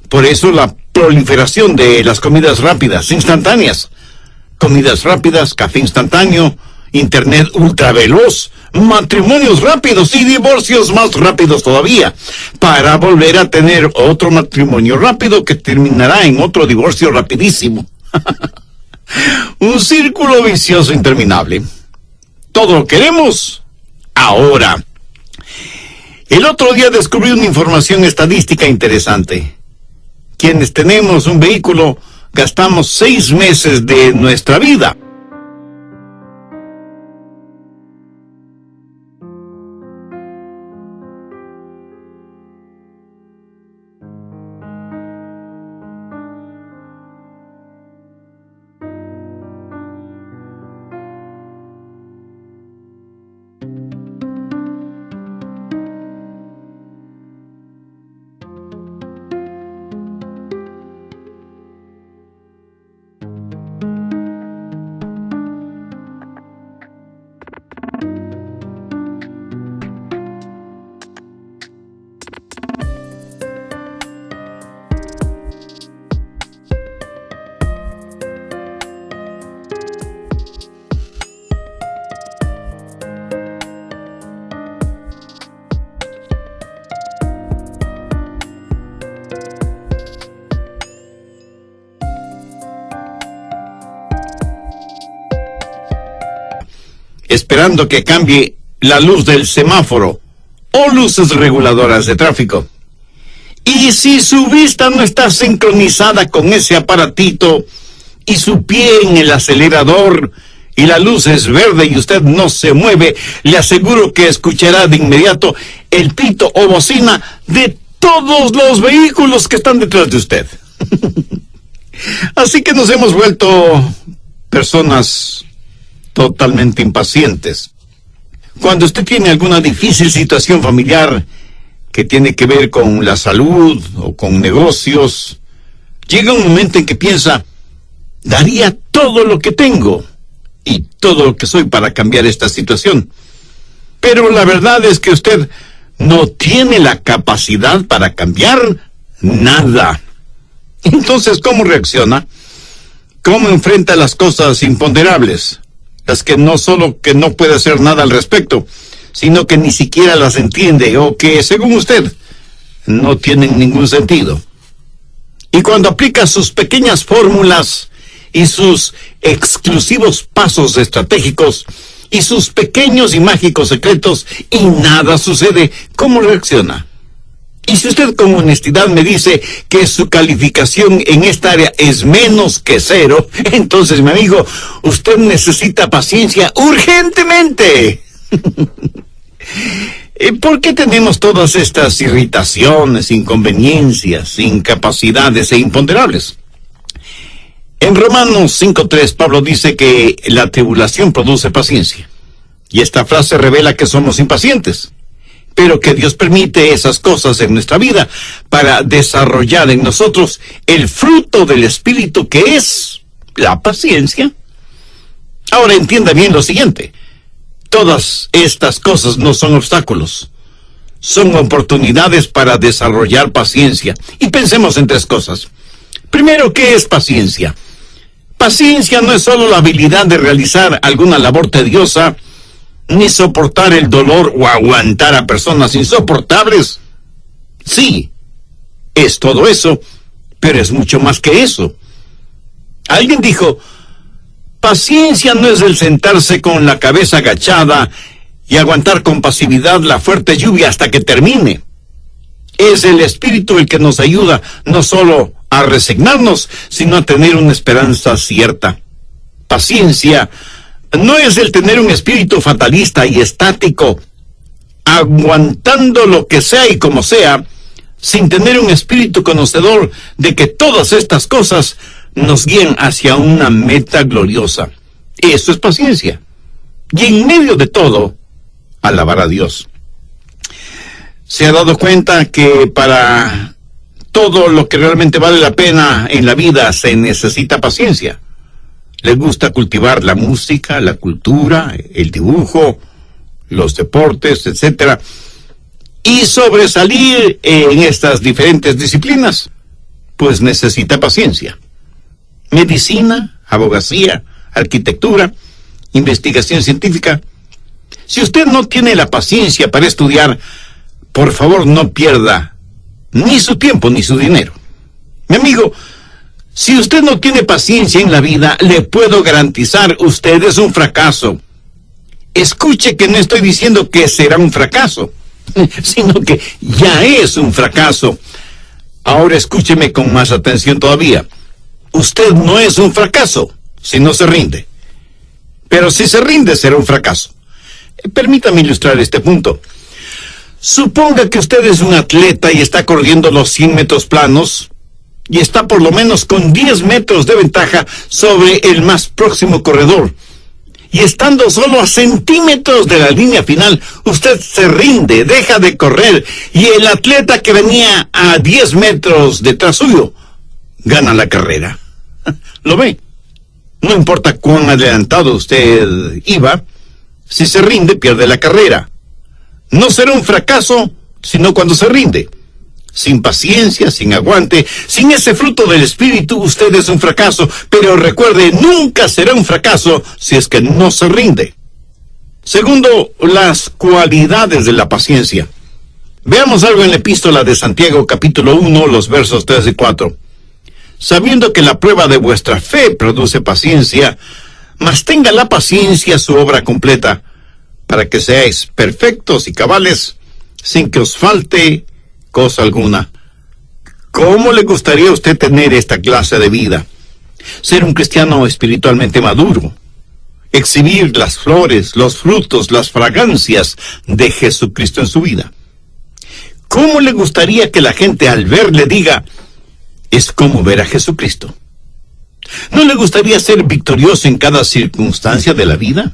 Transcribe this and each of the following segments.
Por eso la proliferación de las comidas rápidas, instantáneas. Comidas rápidas, café instantáneo, internet ultraveloz, matrimonios rápidos y divorcios más rápidos todavía, para volver a tener otro matrimonio rápido que terminará en otro divorcio rapidísimo. Un círculo vicioso interminable. Todo lo queremos ahora. El otro día descubrí una información estadística interesante. Quienes tenemos un vehículo gastamos 6 meses de nuestra vida. Esperando que cambie la luz del semáforo o luces reguladoras de tráfico. Y si su vista no está sincronizada con ese aparatito y su pie en el acelerador y la luz es verde y usted no se mueve, le aseguro que escuchará de inmediato el pito o bocina de todos los vehículos que están detrás de usted. Así que nos hemos vuelto personas totalmente impacientes. Cuando usted tiene alguna difícil situación familiar que tiene que ver con la salud o con negocios, llega un momento en que piensa, daría todo lo que tengo y todo lo que soy para cambiar esta situación. Pero la verdad es que usted no tiene la capacidad para cambiar nada. Entonces, ¿cómo reacciona? ¿Cómo enfrenta las cosas imponderables? Las que no solo que no puede hacer nada al respecto, sino que ni siquiera las entiende o que, según usted, no tienen ningún sentido. Y cuando aplica sus pequeñas fórmulas y sus exclusivos pasos estratégicos y sus pequeños y mágicos secretos y nada sucede, ¿cómo reacciona? Y si usted con honestidad me dice que su calificación en esta área es menos que 0, entonces, mi amigo, usted necesita paciencia urgentemente. ¿Por qué tenemos todas estas irritaciones, inconveniencias, incapacidades e imponderables? En Romanos 5:3, Pablo dice que la tribulación produce paciencia. Y esta frase revela que somos impacientes, pero que Dios permite esas cosas en nuestra vida para desarrollar en nosotros el fruto del Espíritu, que es la paciencia. Ahora entienda bien lo siguiente: todas estas cosas no son obstáculos, son oportunidades para desarrollar paciencia. Y pensemos en 3 cosas. Primero, ¿qué es paciencia? Paciencia no es solo la habilidad de realizar alguna labor tediosa, ni soportar el dolor o aguantar a personas insoportables. Sí, es todo eso, pero es mucho más que eso. Alguien dijo, paciencia no es el sentarse con la cabeza agachada y aguantar con pasividad la fuerte lluvia hasta que termine. Es el Espíritu el que nos ayuda no solo a resignarnos, sino a tener una esperanza cierta. Paciencia no es el tener un espíritu fatalista y estático, aguantando lo que sea y como sea, sin tener un espíritu conocedor de que todas estas cosas nos guían hacia una meta gloriosa. Eso es paciencia. Y en medio de todo, alabar a Dios. ¿Se ha dado cuenta que para todo lo que realmente vale la pena en la vida se necesita paciencia? Le gusta cultivar la música, la cultura, el dibujo, los deportes, etcétera, y sobresalir en estas diferentes disciplinas. pues necesita paciencia. Medicina, abogacía, arquitectura, investigación científica. Si usted no tiene la paciencia para estudiar, por favor no pierda ni su tiempo ni su dinero. Mi amigo, si usted no tiene paciencia en la vida, le puedo garantizar, usted es un fracaso. Escuche que no estoy diciendo que será un fracaso, sino que ya es un fracaso. Ahora escúcheme con más atención todavía. Usted no es un fracaso si no se rinde. Pero si se rinde, será un fracaso. Permítame ilustrar este punto. Suponga que usted es un atleta y está corriendo los 100 metros planos y está por lo menos con 10 metros de ventaja sobre el más próximo corredor. Y estando solo a centímetros de la línea final, usted se rinde, deja de correr, y el atleta que venía a 10 metros detrás suyo gana la carrera. ¿Lo ve? No importa cuán adelantado usted iba, si se rinde, pierde la carrera. No será un fracaso, sino cuando se rinde. Sin paciencia, sin aguante, sin ese fruto del espíritu, usted es un fracaso. Pero recuerde, nunca será un fracaso si es que no se rinde. Segundo, las cualidades de la paciencia. Veamos algo en la epístola de Santiago, capítulo 1, los versos 3 y 4. Sabiendo que la prueba de vuestra fe produce paciencia, mas tenga la paciencia su obra completa, para que seáis perfectos y cabales, sin que os falte cosa alguna. ¿Cómo le gustaría a usted tener esta clase de vida? Ser un cristiano espiritualmente maduro, exhibir las flores, los frutos, las fragancias de Jesucristo en su vida. ¿Cómo le gustaría que la gente al verle diga, es como ver a Jesucristo? ¿No le gustaría ser victorioso en cada circunstancia de la vida?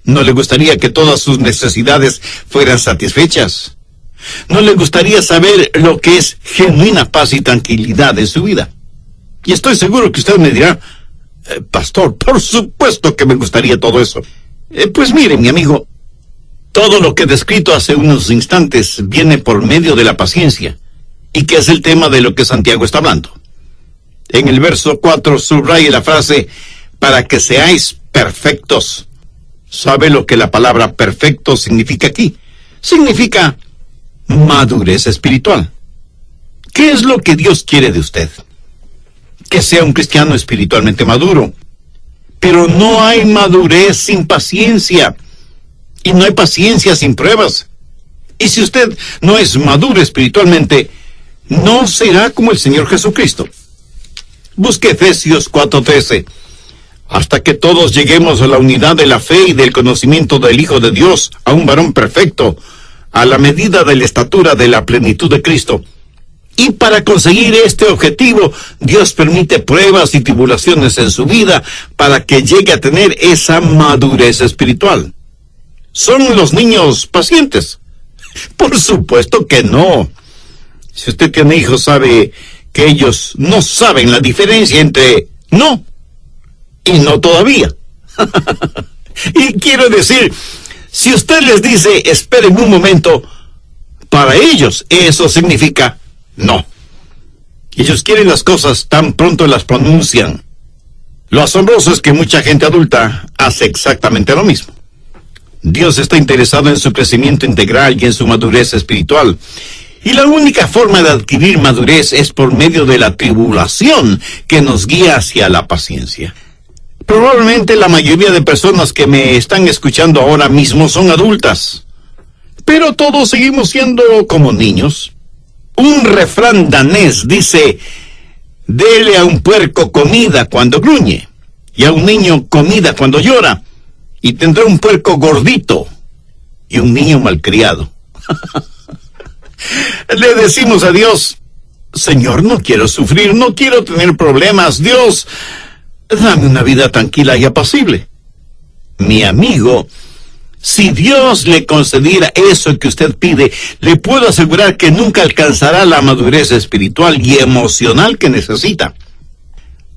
¿No le gustaría que todas sus necesidades fueran satisfechas? ¿No le gustaría saber lo que es genuina paz y tranquilidad en su vida? Y estoy seguro que usted me dirá, pastor, por supuesto que me gustaría todo eso. Pues mire, mi amigo, todo lo que he descrito hace unos instantes viene por medio de la paciencia, y que es el tema de lo que Santiago está hablando. En el verso 4 subraya la frase, para que seáis perfectos. ¿Sabe lo que la palabra perfecto significa aquí? Significa madurez espiritual. ¿Qué es lo que Dios quiere de usted? Que sea un cristiano espiritualmente maduro. Pero no hay madurez sin paciencia. Y no hay paciencia sin pruebas. Y si usted no es maduro espiritualmente, no será como el Señor Jesucristo. Busque Efesios 4:13. Hasta que todos lleguemos a la unidad de la fe y del conocimiento del Hijo de Dios, a un varón perfecto, a la medida de la estatura de la plenitud de Cristo. Y para conseguir este objetivo, Dios permite pruebas y tribulaciones en su vida para que llegue a tener esa madurez espiritual. ¿Son los niños pacientes? Por supuesto que no. Si usted tiene hijos, sabe que ellos no saben la diferencia entre no y no todavía. Y quiero decir, si usted les dice, esperen un momento, para ellos eso significa no. Ellos quieren las cosas tan pronto las pronuncian. Lo asombroso es que mucha gente adulta hace exactamente lo mismo. Dios está interesado en su crecimiento integral y en su madurez espiritual. Y la única forma de adquirir madurez es por medio de la tribulación que nos guía hacia la paciencia. Probablemente la mayoría de personas que me están escuchando ahora mismo son adultas, pero todos seguimos siendo como niños. Un refrán danés dice, dele a un puerco comida cuando gruñe, y a un niño comida cuando llora, y tendrá un puerco gordito y un niño malcriado. Le decimos a Dios, Señor, no quiero sufrir, no quiero tener problemas. Dios, dame una vida tranquila y apacible. Mi amigo, si Dios le concediera eso que usted pide, le puedo asegurar que nunca alcanzará la madurez espiritual y emocional que necesita.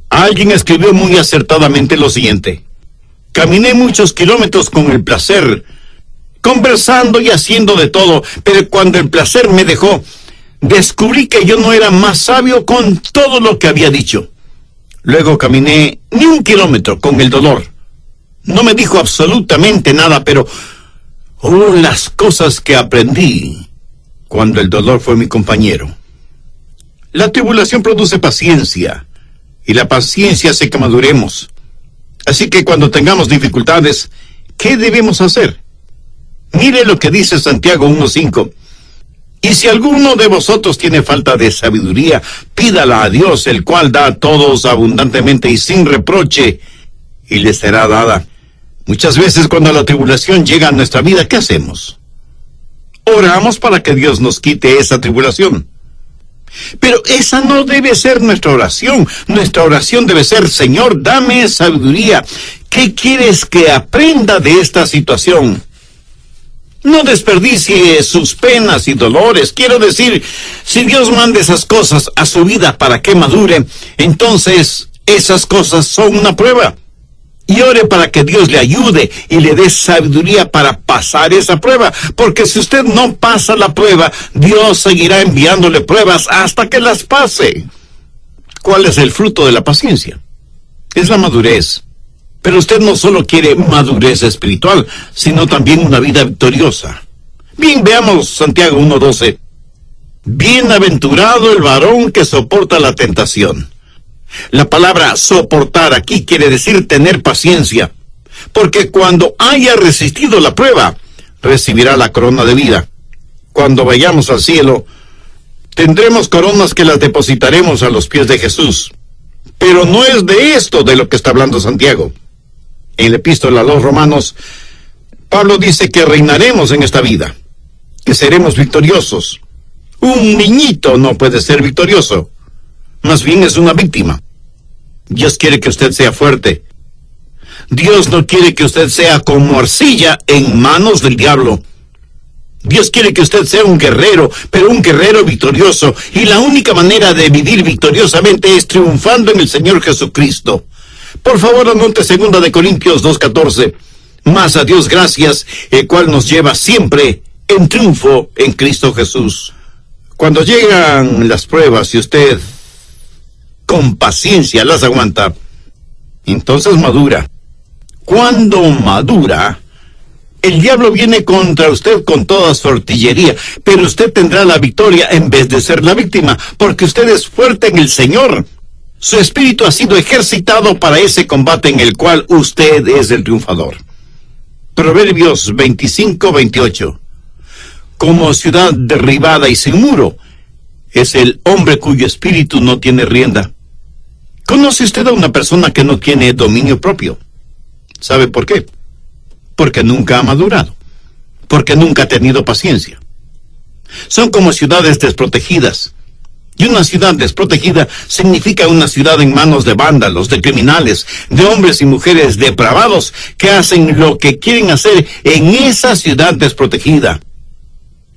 Alguien escribió muy acertadamente lo siguiente: caminé muchos kilómetros con el placer, conversando y haciendo de todo, pero cuando el placer me dejó, descubrí que yo no era más sabio con todo lo que había dicho. Luego caminé ni 1 kilómetro con el dolor. No me dijo absolutamente nada, pero las cosas que aprendí cuando el dolor fue mi compañero. La tribulación produce paciencia, y la paciencia hace que maduremos. Así que cuando tengamos dificultades, ¿qué debemos hacer? Mire lo que dice Santiago 1:5. Y si alguno de vosotros tiene falta de sabiduría, pídala a Dios, el cual da a todos abundantemente y sin reproche, y le será dada. Muchas veces cuando la tribulación llega a nuestra vida, ¿qué hacemos? Oramos para que Dios nos quite esa tribulación. Pero esa no debe ser nuestra oración. Nuestra oración debe ser: Señor, dame sabiduría. ¿Qué quieres que aprenda de esta situación? No desperdicie sus penas y dolores. Quiero decir, si Dios manda esas cosas a su vida para que madure, entonces esas cosas son una prueba. Y ore para que Dios le ayude y le dé sabiduría para pasar esa prueba. Porque si usted no pasa la prueba, Dios seguirá enviándole pruebas hasta que las pase. ¿Cuál es el fruto de la paciencia? Es la madurez. Pero usted no solo quiere madurez espiritual, sino también una vida victoriosa. Bien, veamos Santiago 1:12. Bienaventurado el varón que soporta la tentación. La palabra soportar aquí quiere decir tener paciencia, porque cuando haya resistido la prueba, recibirá la corona de vida. Cuando vayamos al cielo, tendremos coronas que las depositaremos a los pies de Jesús. Pero no es de esto de lo que está hablando Santiago. En la epístola a los Romanos, Pablo dice que reinaremos en esta vida, que seremos victoriosos. Un niñito no puede ser victorioso, más bien es una víctima. Dios quiere que usted sea fuerte. Dios no quiere que usted sea como arcilla en manos del diablo. Dios quiere que usted sea un guerrero, pero un guerrero victorioso. Y la única manera de vivir victoriosamente es triunfando en el Señor Jesucristo. Por favor, anote 2 de Corintios 2:14. Mas a Dios gracias, el cual nos lleva siempre en triunfo en Cristo Jesús. Cuando llegan las pruebas y usted con paciencia las aguanta, entonces madura. Cuando madura, el diablo viene contra usted con toda su artillería, pero usted tendrá la victoria en vez de ser la víctima, porque usted es fuerte en el Señor. Su espíritu ha sido ejercitado para ese combate en el cual usted es el triunfador. Proverbios 25:28. Como ciudad derribada y sin muro, es el hombre cuyo espíritu no tiene rienda. ¿Conoce usted a una persona que no tiene dominio propio? ¿Sabe por qué? Porque nunca ha madurado, porque nunca ha tenido paciencia. Son como ciudades desprotegidas. Y una ciudad desprotegida significa una ciudad en manos de vándalos, de criminales, de hombres y mujeres depravados que hacen lo que quieren hacer en esa ciudad desprotegida.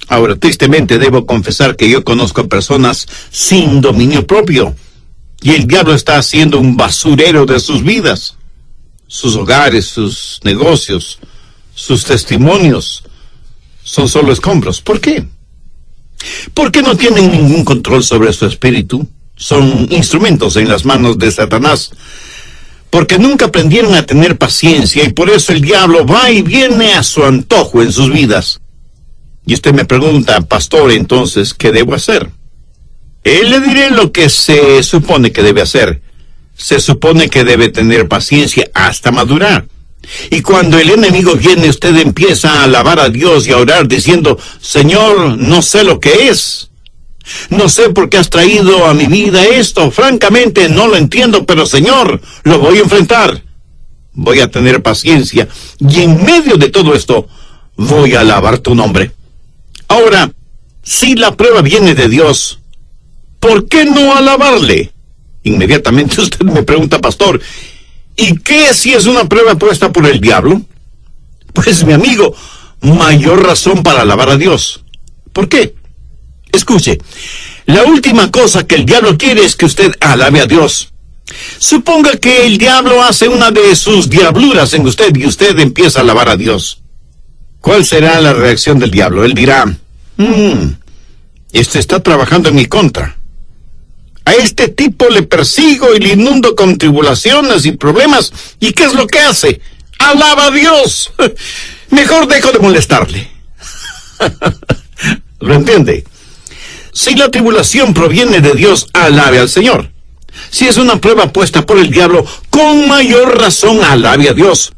Ahora, tristemente, debo confesar que yo conozco personas sin dominio propio, y el diablo está haciendo un basurero de sus vidas, sus hogares, sus negocios, sus testimonios, son solo escombros. ¿Por qué? Porque no tienen ningún control sobre su espíritu. Son instrumentos en las manos de Satanás. Porque nunca aprendieron a tener paciencia, y por eso el diablo va y viene a su antojo en sus vidas. Y usted me pregunta: pastor, entonces, ¿qué debo hacer? Le diré lo que se supone que debe hacer. Se supone que debe tener paciencia hasta madurar. Y cuando el enemigo viene, usted empieza a alabar a Dios y a orar diciendo: Señor, no sé lo que es. No sé por qué has traído a mi vida esto. Francamente, no lo entiendo, pero Señor, lo voy a enfrentar. Voy a tener paciencia. Y en medio de todo esto, voy a alabar tu nombre. Ahora, si la prueba viene de Dios, ¿por qué no alabarle? Inmediatamente usted me pregunta: pastor, ¿y qué si es una prueba puesta por el diablo? Pues, mi amigo, mayor razón para alabar a Dios. ¿Por qué? Escuche, la última cosa que el diablo quiere es que usted alabe a Dios. Suponga que el diablo hace una de sus diabluras en usted y usted empieza a alabar a Dios. ¿Cuál será la reacción del diablo? Él dirá: Este está trabajando en mi contra. A este tipo le persigo y le inundo con tribulaciones y problemas. ¿Y qué es lo que hace? ¡Alaba a Dios! Mejor dejo de molestarle. ¿Lo entiende? Si la tribulación proviene de Dios, alabe al Señor. Si es una prueba puesta por el diablo, con mayor razón alabe a Dios.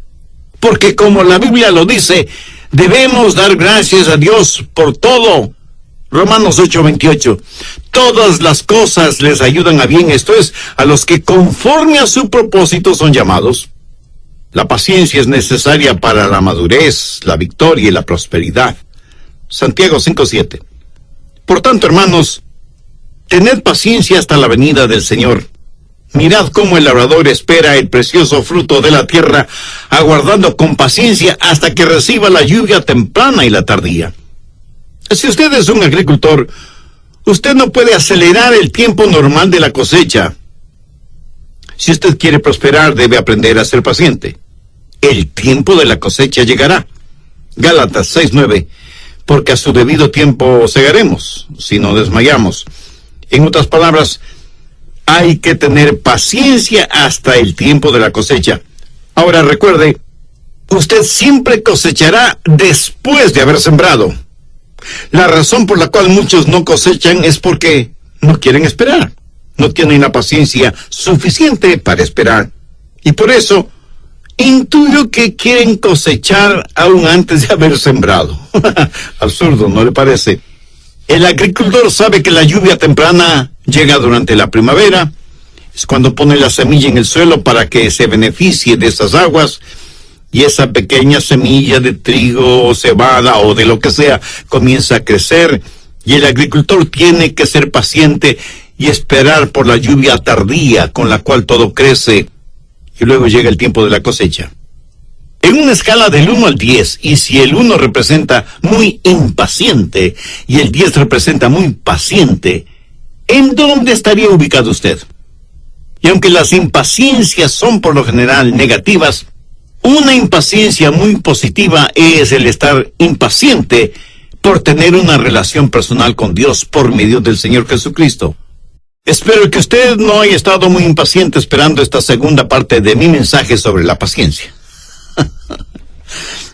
Porque como la Biblia lo dice, debemos dar gracias a Dios por todo. Romanos 8:28. Todas las cosas les ayudan a bien, esto es, a los que conforme a su propósito son llamados. La paciencia es necesaria para la madurez, la victoria y la prosperidad. Santiago 5:7. Por tanto, hermanos, tened paciencia hasta la venida del Señor. Mirad cómo el labrador espera el precioso fruto de la tierra, aguardando con paciencia hasta que reciba la lluvia temprana y la tardía. Si usted es un agricultor, usted no puede acelerar el tiempo normal de la cosecha. Si usted quiere prosperar, debe aprender a ser paciente. El tiempo de la cosecha llegará. Gálatas 6:9. Porque a su debido tiempo segaremos, si no desmayamos. En otras palabras, hay que tener paciencia hasta el tiempo de la cosecha. Ahora recuerde, usted siempre cosechará después de haber sembrado. La razón por la cual muchos no cosechan es porque no quieren esperar. No tienen la paciencia suficiente para esperar. Y por eso, intuyo que quieren cosechar aún antes de haber sembrado. Absurdo, ¿no le parece? El agricultor sabe que la lluvia temprana llega durante la primavera. Es cuando pone la semilla en el suelo para que se beneficie de esas aguas. Y esa pequeña semilla de trigo o cebada o de lo que sea comienza a crecer. Y el agricultor tiene que ser paciente y esperar por la lluvia tardía con la cual todo crece. Y luego llega el tiempo de la cosecha. En una escala del 1 al 10, y si el 1 representa muy impaciente y el 10 representa muy paciente, ¿en dónde estaría ubicado usted? Y aunque las impaciencias son por lo general negativas, una impaciencia muy positiva es el estar impaciente por tener una relación personal con Dios por medio del Señor Jesucristo. Espero que usted no haya estado muy impaciente esperando esta segunda parte de mi mensaje sobre la paciencia.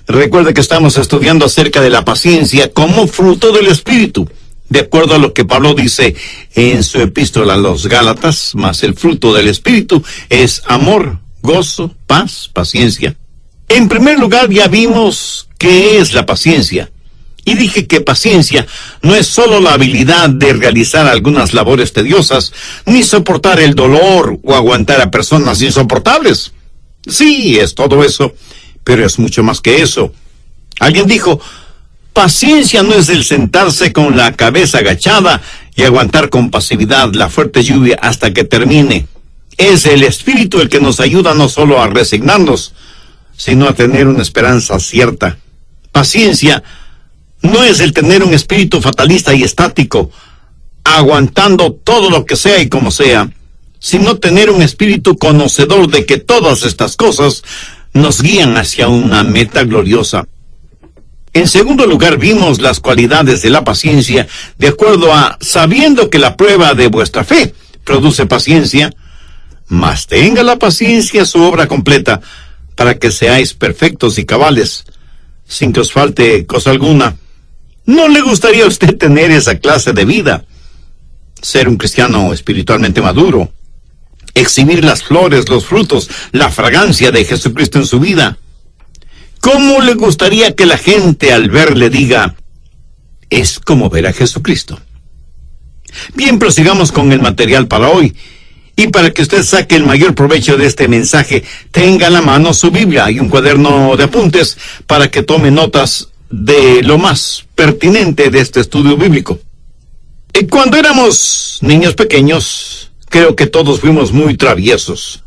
Recuerde que estamos estudiando acerca de la paciencia como fruto del Espíritu, de acuerdo a lo que Pablo dice en su epístola a los Gálatas, más el fruto del Espíritu es amor, gozo, paz, paciencia. En primer lugar, ya vimos qué es la paciencia. Y dije que paciencia no es solo la habilidad de realizar algunas labores tediosas, ni soportar el dolor o aguantar a personas insoportables. Sí, es todo eso, pero es mucho más que eso. Alguien dijo, paciencia no es el sentarse con la cabeza agachada y aguantar con pasividad la fuerte lluvia hasta que termine. Es el Espíritu el que nos ayuda no solo a resignarnos, sino a tener una esperanza cierta. Paciencia no es el tener un espíritu fatalista y estático, aguantando todo lo que sea y como sea, sino tener un espíritu conocedor de que todas estas cosas nos guían hacia una meta gloriosa. En segundo lugar, vimos las cualidades de la paciencia de acuerdo a sabiendo que la prueba de vuestra fe produce paciencia, mas tenga la paciencia su obra completa, para que seáis perfectos y cabales, sin que os falte cosa alguna. ¿No le gustaría a usted tener esa clase de vida? Ser un cristiano espiritualmente maduro, exhibir las flores, los frutos, la fragancia de Jesucristo en su vida. ¿Cómo le gustaría que la gente al verle diga, es como ver a Jesucristo? Bien, prosigamos con el material para hoy. Y para que usted saque el mayor provecho de este mensaje, tenga a la mano su Biblia y un cuaderno de apuntes para que tome notas de lo más pertinente de este estudio bíblico. Cuando éramos niños pequeños, creo que todos fuimos muy traviesos.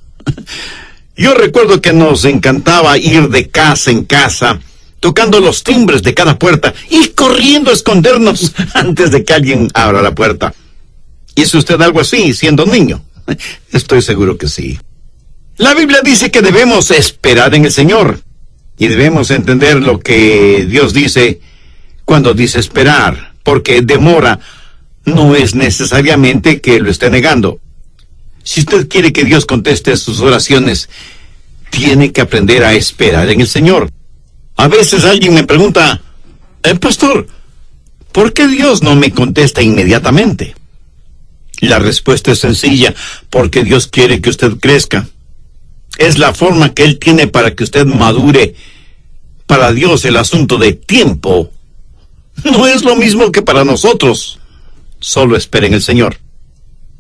Yo recuerdo que nos encantaba ir de casa en casa, tocando los timbres de cada puerta y corriendo a escondernos antes de que alguien abra la puerta. ¿Hizo usted algo así siendo niño? Estoy seguro que sí. La Biblia dice que debemos esperar en el Señor. Y debemos entender lo que Dios dice cuando dice esperar, porque demora no es necesariamente que lo esté negando. Si usted quiere que Dios conteste sus oraciones, tiene que aprender a esperar en el Señor. A veces alguien me pregunta, pastor, ¿por qué Dios no me contesta inmediatamente? La respuesta es sencilla, porque Dios quiere que usted crezca. Es la forma que Él tiene para que usted madure. Para Dios el asunto de tiempo no es lo mismo que para nosotros. Solo espere en el Señor.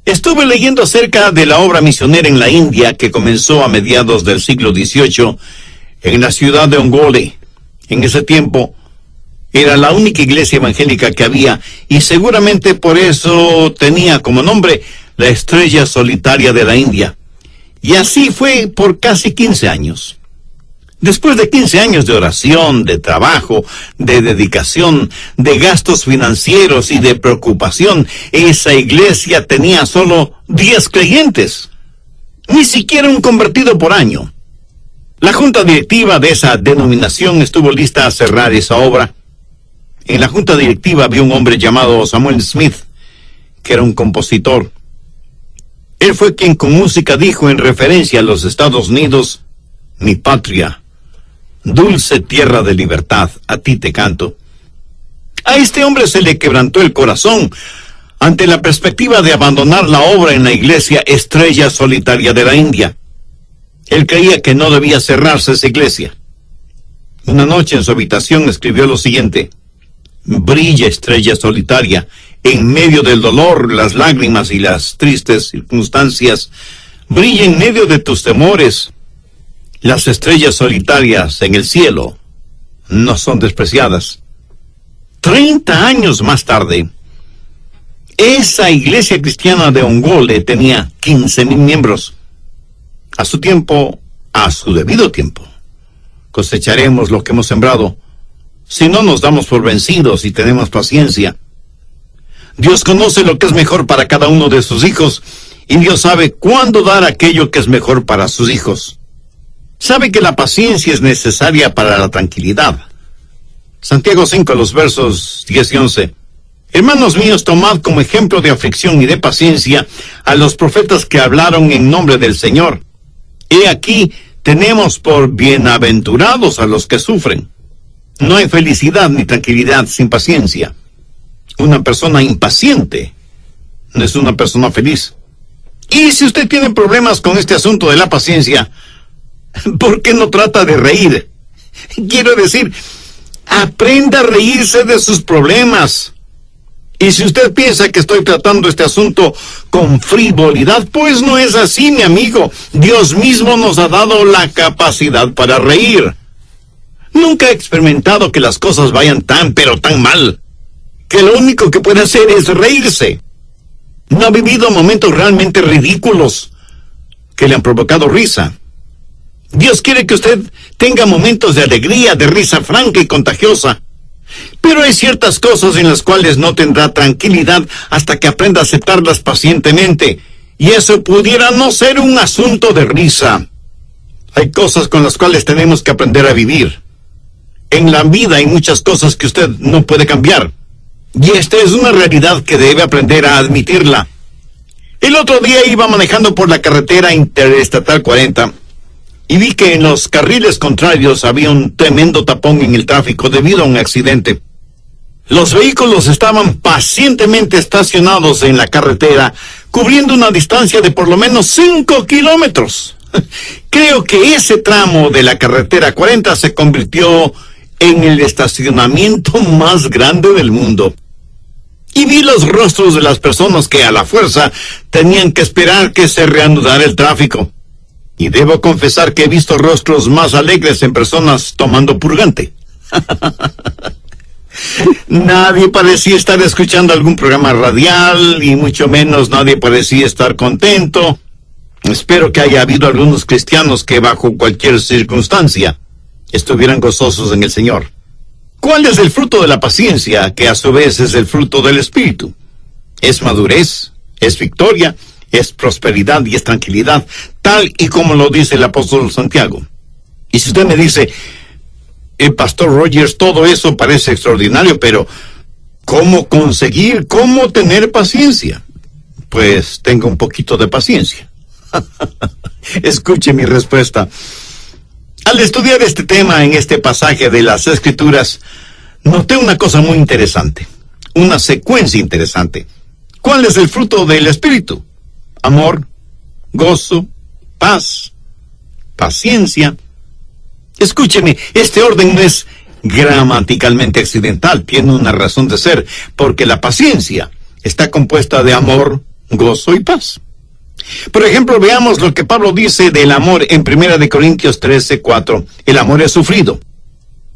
Estuve leyendo acerca de la obra misionera en la India que comenzó a mediados del siglo XVIII en la ciudad de Ongole. En ese tiempo era la única iglesia evangélica que había y seguramente por eso tenía como nombre la estrella solitaria de la India. Y así fue por casi 15 años. Después de 15 años de oración, de trabajo, de dedicación, de gastos financieros y de preocupación, esa iglesia tenía solo 10 creyentes. Ni siquiera un convertido por año. La junta directiva de esa denominación estuvo lista a cerrar esa obra. En la junta directiva había un hombre llamado Samuel Smith, que era un compositor. Él fue quien con música dijo en referencia a los Estados Unidos, mi patria, dulce tierra de libertad, a ti te canto. A este hombre se le quebrantó el corazón ante la perspectiva de abandonar la obra en la iglesia Estrella Solitaria de la India. Él creía que no debía cerrarse esa iglesia. Una noche en su habitación escribió lo siguiente: brilla estrella solitaria, en medio del dolor, las lágrimas y las tristes circunstancias. Brilla en medio de tus temores. Las estrellas solitarias en el cielo no son despreciadas. 30 años más tarde, esa iglesia cristiana de Ongole tenía 15,000 miembros. A su tiempo, a su debido tiempo, cosecharemos lo que hemos sembrado, si no nos damos por vencidos y tenemos paciencia. Dios conoce lo que es mejor para cada uno de sus hijos, y Dios sabe cuándo dar aquello que es mejor para sus hijos. Sabe que la paciencia es necesaria para la tranquilidad. Santiago 5, los versos 10 y 11. Hermanos míos, tomad como ejemplo de aflicción y de paciencia a los profetas que hablaron en nombre del Señor. He aquí, tenemos por bienaventurados a los que sufren. No hay felicidad ni tranquilidad sin paciencia. Una persona impaciente no es una persona feliz. Y si usted tiene problemas con este asunto de la paciencia, ¿por qué no trata de reír? Quiero decir, aprenda a reírse de sus problemas. Y si usted piensa que estoy tratando este asunto con frivolidad, pues no es así, mi amigo. Dios mismo nos ha dado la capacidad para reír. Nunca he experimentado que las cosas vayan tan, pero tan mal, que lo único que puede hacer es reírse. No ha vivido momentos realmente ridículos que le han provocado risa. Dios quiere que usted tenga momentos de alegría, de risa franca y contagiosa. Pero hay ciertas cosas en las cuales no tendrá tranquilidad hasta que aprenda a aceptarlas pacientemente. Y eso pudiera no ser un asunto de risa. Hay cosas con las cuales tenemos que aprender a vivir. En la vida hay muchas cosas que usted no puede cambiar. Y esta es una realidad que debe aprender a admitirla. El otro día iba manejando por la carretera interestatal 40 y vi que en los carriles contrarios había un tremendo tapón en el tráfico debido a un accidente. Los vehículos estaban pacientemente estacionados en la carretera, cubriendo una distancia de por lo menos 5 kilómetros. Creo que ese tramo de la carretera 40 se convirtió en el estacionamiento más grande del mundo. Y vi los rostros de las personas que a la fuerza tenían que esperar que se reanudara el tráfico. Y debo confesar que he visto rostros más alegres en personas tomando purgante. Nadie parecía estar escuchando algún programa radial, y mucho menos nadie parecía estar contento. Espero que haya habido algunos cristianos que bajo cualquier circunstancia estuvieran gozosos en el Señor. ¿Cuál es el fruto de la paciencia, que a su vez es el fruto del Espíritu? Es madurez, es victoria, es prosperidad y es tranquilidad, tal y como lo dice el apóstol Santiago. Y si usted me dice, Pastor Rogers, todo eso parece extraordinario, pero ¿Cómo conseguir, cómo tener paciencia? Pues tenga un poquito de paciencia. Escuche mi respuesta. Al estudiar este tema en este pasaje de las Escrituras, noté una cosa muy interesante, una secuencia interesante. ¿Cuál es el fruto del Espíritu? Amor, gozo, paz, paciencia. Escúcheme, este orden no es gramaticalmente accidental, tiene una razón de ser, porque la paciencia está compuesta de amor, gozo y paz. Por ejemplo, veamos lo que Pablo dice del amor en 1 Corintios 13:4. El amor es sufrido.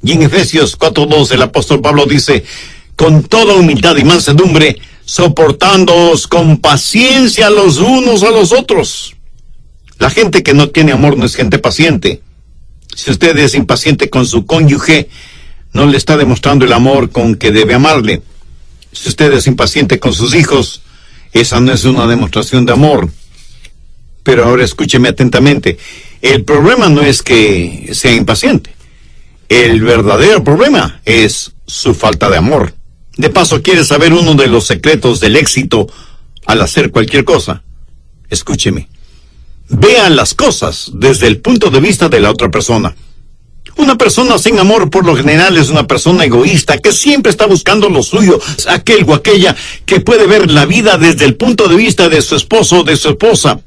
Y en Efesios 4:2 el apóstol Pablo dice, con toda humildad y mansedumbre, soportándoos con paciencia los unos a los otros. La gente que no tiene amor no es gente paciente. Si usted es impaciente con su cónyuge, no le está demostrando el amor con que debe amarle. Si usted es impaciente con sus hijos, esa no es una demostración de amor. Pero ahora escúcheme atentamente. El problema no es que sea impaciente. El verdadero problema es su falta de amor. De paso, ¿quiere saber uno de los secretos del éxito al hacer cualquier cosa? Escúcheme. Vea las cosas desde el punto de vista de la otra persona. Una persona sin amor por lo general es una persona egoísta que siempre está buscando lo suyo, aquel o aquella que puede ver la vida desde el punto de vista de su esposo o de su esposa.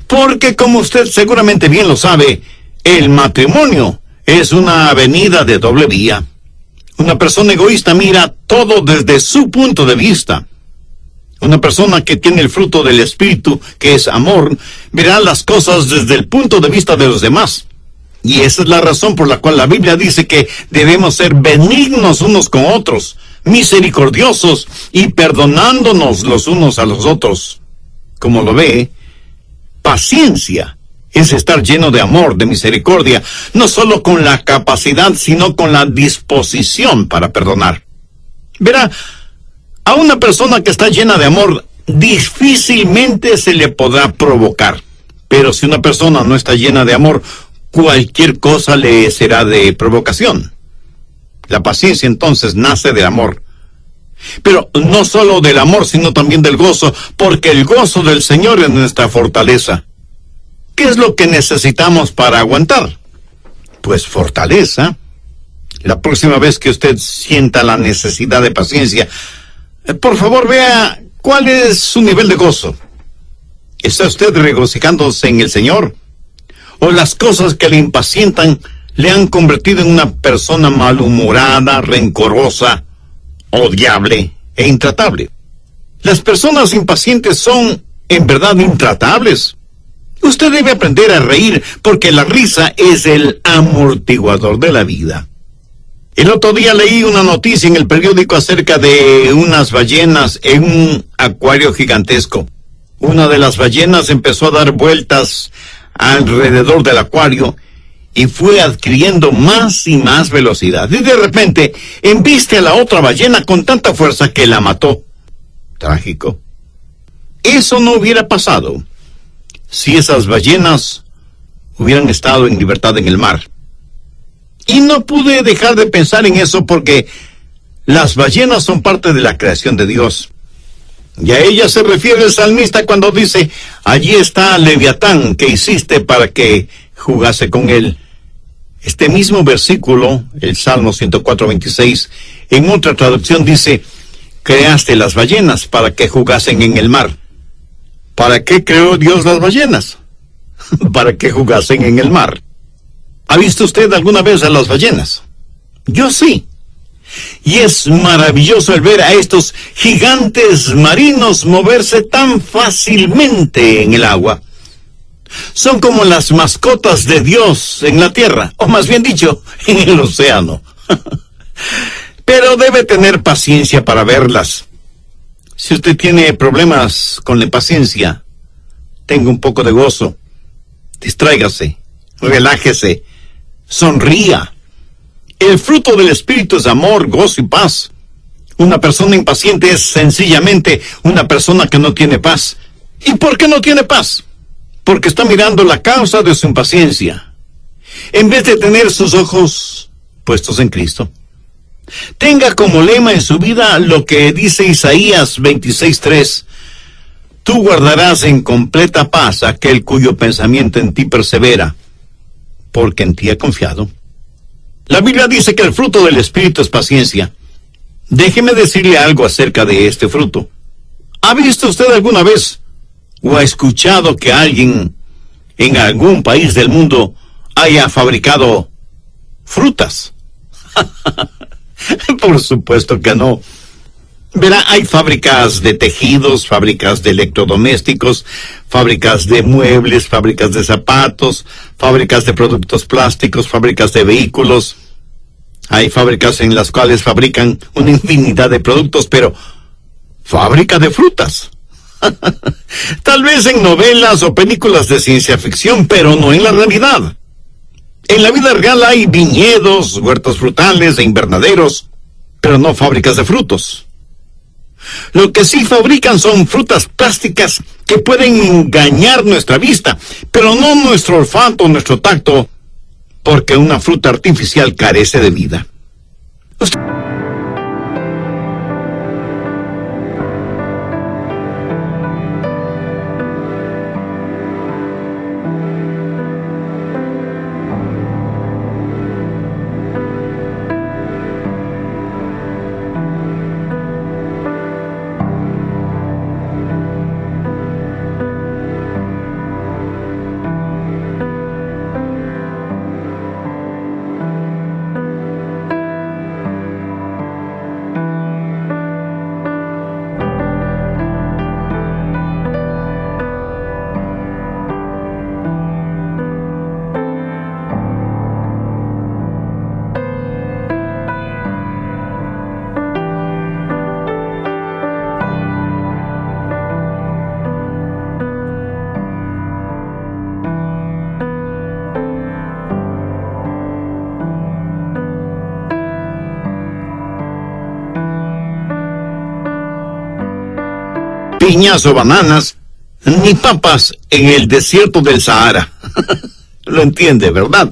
Porque como usted seguramente bien lo sabe, el matrimonio es una avenida de doble vía. Una persona egoísta mira todo desde su punto de vista. Una persona que tiene el fruto del Espíritu, que es amor, verá las cosas desde el punto de vista de los demás. Y esa es la razón por la cual la Biblia dice que debemos ser benignos unos con otros, misericordiosos y perdonándonos los unos a los otros. Como lo ve, paciencia es estar lleno de amor, de misericordia, no solo con la capacidad, sino con la disposición para perdonar. Verá, a una persona que está llena de amor, difícilmente se le podrá provocar. Pero si una persona no está llena de amor, cualquier cosa le será de provocación. La paciencia entonces nace de amor. Pero no solo del amor, sino también del gozo, porque el gozo del Señor es nuestra fortaleza. ¿Qué es lo que necesitamos para aguantar? Pues fortaleza. La próxima vez que usted sienta la necesidad de paciencia, por favor vea cuál es su nivel de gozo. ¿Está usted regocijándose en el Señor? ¿O las cosas que le impacientan le han convertido en una persona malhumorada, rencorosa, odiable e intratable? Las personas impacientes son, en verdad, intratables. Usted debe aprender a reír porque la risa es el amortiguador de la vida. El otro día leí una noticia en el periódico acerca de unas ballenas en un acuario gigantesco. Una de las ballenas empezó a dar vueltas alrededor del acuario y fue adquiriendo más y más velocidad. Y de repente embiste a la otra ballena con tanta fuerza que la mató. Trágico. Eso no hubiera pasado si esas ballenas hubieran estado en libertad en el mar. Y no pude dejar de pensar en eso porque las ballenas son parte de la creación de Dios. Y a ella se refiere el salmista cuando dice, allí está Leviatán que hiciste para que jugase con él. Este mismo versículo, el Salmo 104:26, en otra traducción dice, creaste las ballenas para que jugasen en el mar. ¿Para qué creó Dios las ballenas? Para que jugasen en el mar. ¿Ha visto usted alguna vez a las ballenas? Yo sí. Y es maravilloso el ver a estos gigantes marinos moverse tan fácilmente en el agua. Son como las mascotas de Dios en la tierra, o más bien dicho, en el océano. Pero debe tener paciencia para verlas. Si usted tiene problemas con la impaciencia, tenga un poco de gozo. Distráigase, relájese, sonría. El fruto del Espíritu es amor, gozo y paz. Una persona impaciente es sencillamente una persona que no tiene paz. ¿Y por qué no tiene paz? Porque está mirando la causa de su impaciencia, en vez de tener sus ojos puestos en Cristo. Tenga como lema en su vida lo que dice Isaías 26:3. Tú guardarás en completa paz aquel cuyo pensamiento en ti persevera, porque en ti ha confiado. La Biblia dice que el fruto del Espíritu es paciencia. Déjeme decirle algo acerca de este fruto. ¿Ha visto usted alguna vez o ha escuchado que alguien en algún país del mundo haya fabricado frutas? Por supuesto que no. Verá, hay fábricas de tejidos, fábricas de electrodomésticos, fábricas de muebles, fábricas de zapatos, fábricas de productos plásticos, fábricas de vehículos. Hay fábricas en las cuales fabrican una infinidad de productos, pero fábrica de frutas. Tal vez en novelas o películas de ciencia ficción, pero no en la realidad. En la vida real hay viñedos, huertos frutales e invernaderos, pero no fábricas de frutos. Lo que sí fabrican son frutas plásticas que pueden engañar nuestra vista, pero no nuestro olfato o nuestro tacto, porque una fruta artificial carece de vida. Piñas o bananas, ni papas en el desierto del Sahara. Lo entiende, ¿verdad?